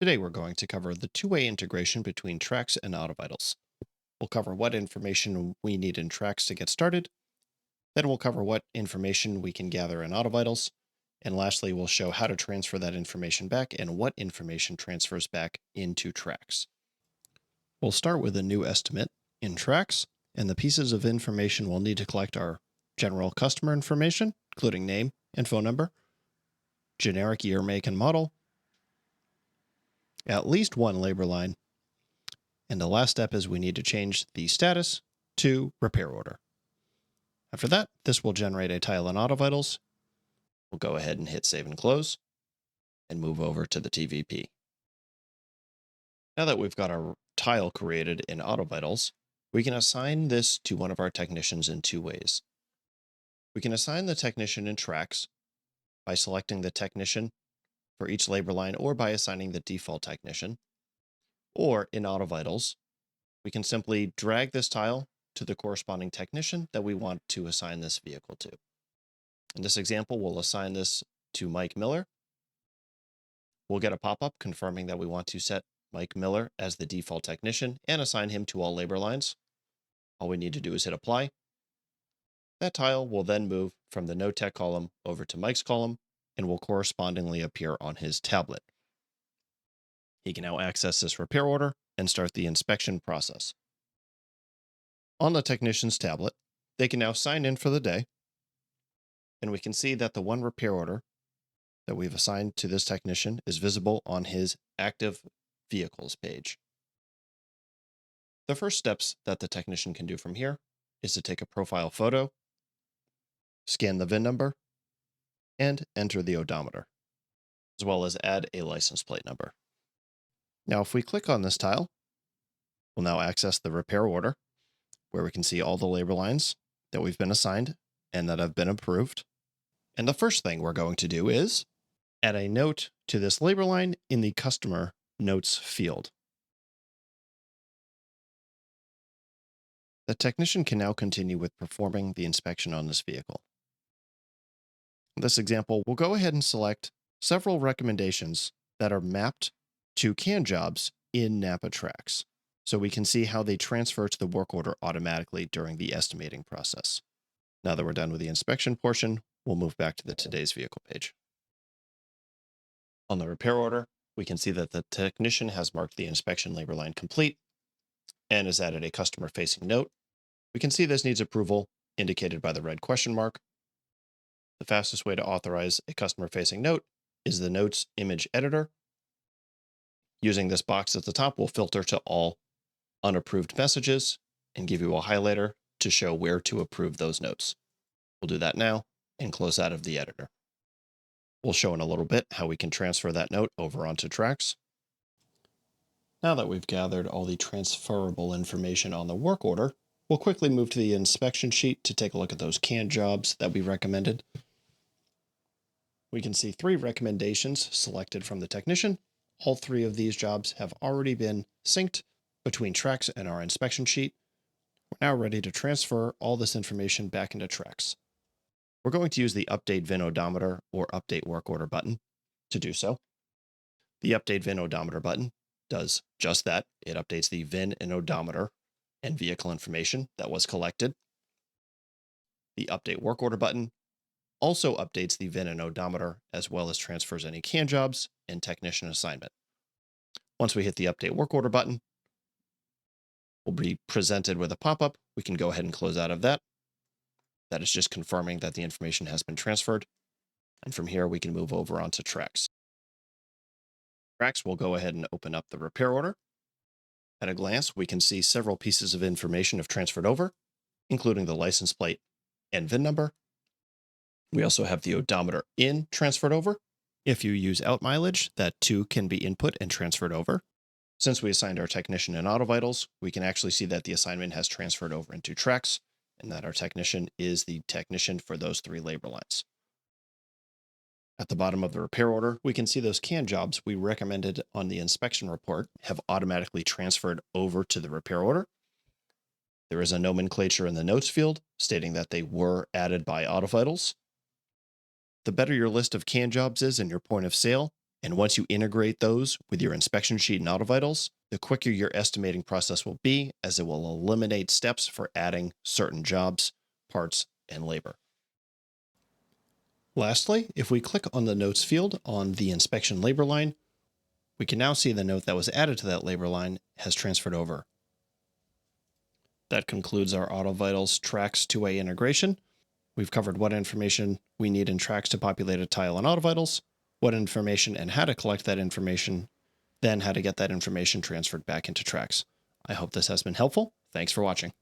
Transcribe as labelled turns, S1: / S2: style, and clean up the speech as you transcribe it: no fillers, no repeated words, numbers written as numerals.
S1: Today we're going to cover the two-way integration between Tracs and Autovitals. We'll cover what information we need in Tracs to get started, then we'll cover what information we can gather in Autovitals, and lastly we'll show how to transfer that information back and what information transfers back into Tracs. We'll start with a new estimate in Tracs, and the pieces of information we'll need to collect are general customer information, including name and phone number, generic year, make, and model, at least one labor line, and the last step is we need to change the status to repair order. After that, this will generate a tile in Autovitals. We'll go ahead and hit save and close and move over to the TVP. Now that we've got our tile created in Autovitals, we can assign this to one of our technicians in two ways. We can assign the technician in Tracs by selecting the technician for each labor line or by assigning the default technician. Or in Autovitals, we can simply drag this tile to the corresponding technician that we want to assign this vehicle to. In this example, we'll assign this to Mike Miller. We'll get a pop-up confirming that we want to set Mike Miller as the default technician and assign him to all labor lines. All we need to do is hit apply. That tile will then move from the No Tech column over to Mike's column and will correspondingly appear on his tablet. He can now access this repair order and start the inspection process. On the technician's tablet, they can now sign in for the day, and we can see that the one repair order that we've assigned to this technician is visible on his active vehicles page. The first steps that the technician can do from here is to take a profile photo, scan the VIN number, and enter the odometer, as well as add a license plate number. Now, if we click on this tile, we'll now access the repair order, where we can see all the labor lines that we've been assigned and that have been approved. And the first thing we're going to do is add a note to this labor line in the customer notes field. The technician can now continue with performing the inspection on this vehicle. In this example, we'll go ahead and select several recommendations that are mapped to can jobs in Napa Tracs, so we can see how they transfer to the work order automatically during the estimating process. Now that we're done with the inspection portion, we'll move back to the Today's Vehicle page. On the repair order, we can see that the technician has marked the inspection labor line complete and has added a customer-facing note. We can see this needs approval, indicated by the red question mark. The fastest way to authorize a customer-facing note is the Notes image editor. Using this box at the top, we'll filter to all unapproved messages and give you a highlighter to show where to approve those notes. We'll do that now and close out of the editor. We'll show in a little bit how we can transfer that note over onto Tracs. Now that we've gathered all the transferable information on the work order, we'll quickly move to the inspection sheet to take a look at those canned jobs that we recommended. We can see 3 recommendations selected from the technician. All 3 of these jobs have already been synced between Tracs and our inspection sheet. We're now ready to transfer all this information back into Tracs. We're going to use the Update VIN Odometer or Update Work Order button to do so. The Update VIN Odometer button does just that. It updates the VIN and odometer and vehicle information that was collected. The Update Work Order button also updates the VIN and odometer, as well as transfers any can jobs and technician assignment. Once we hit the Update Work Order button, we'll be presented with a pop-up. We can go ahead and close out of that. That is just confirming that the information has been transferred. And from here, we can move over onto Tracs. Tracs will go ahead and open up the repair order. At a glance, we can see several pieces of information have transferred over, including the license plate and VIN number. We also have the odometer in transferred over. If you use out mileage, that too can be input and transferred over. Since we assigned our technician in Autovitals, we can actually see that the assignment has transferred over into Tracs, and that our technician is the technician for those 3 labor lines. At the bottom of the repair order, we can see those can jobs we recommended on the inspection report have automatically transferred over to the repair order. There is a nomenclature in the notes field stating that they were added by Autovitals. The better your list of can jobs is in your point of sale, And once you integrate those with your inspection sheet and Autovitals, the quicker your estimating process will be, as it will eliminate steps for adding certain jobs, parts, and labor. Lastly, if we click on the notes field on the inspection labor line, we can now see the note that was added to that labor line has transferred over. That concludes our Autovitals Tracs 2A integration. We've covered what information we need in Tracs to populate a tile in Autovitals, what information and how to collect that information, then how to get that information transferred back into Tracs. I hope this has been helpful. Thanks for watching.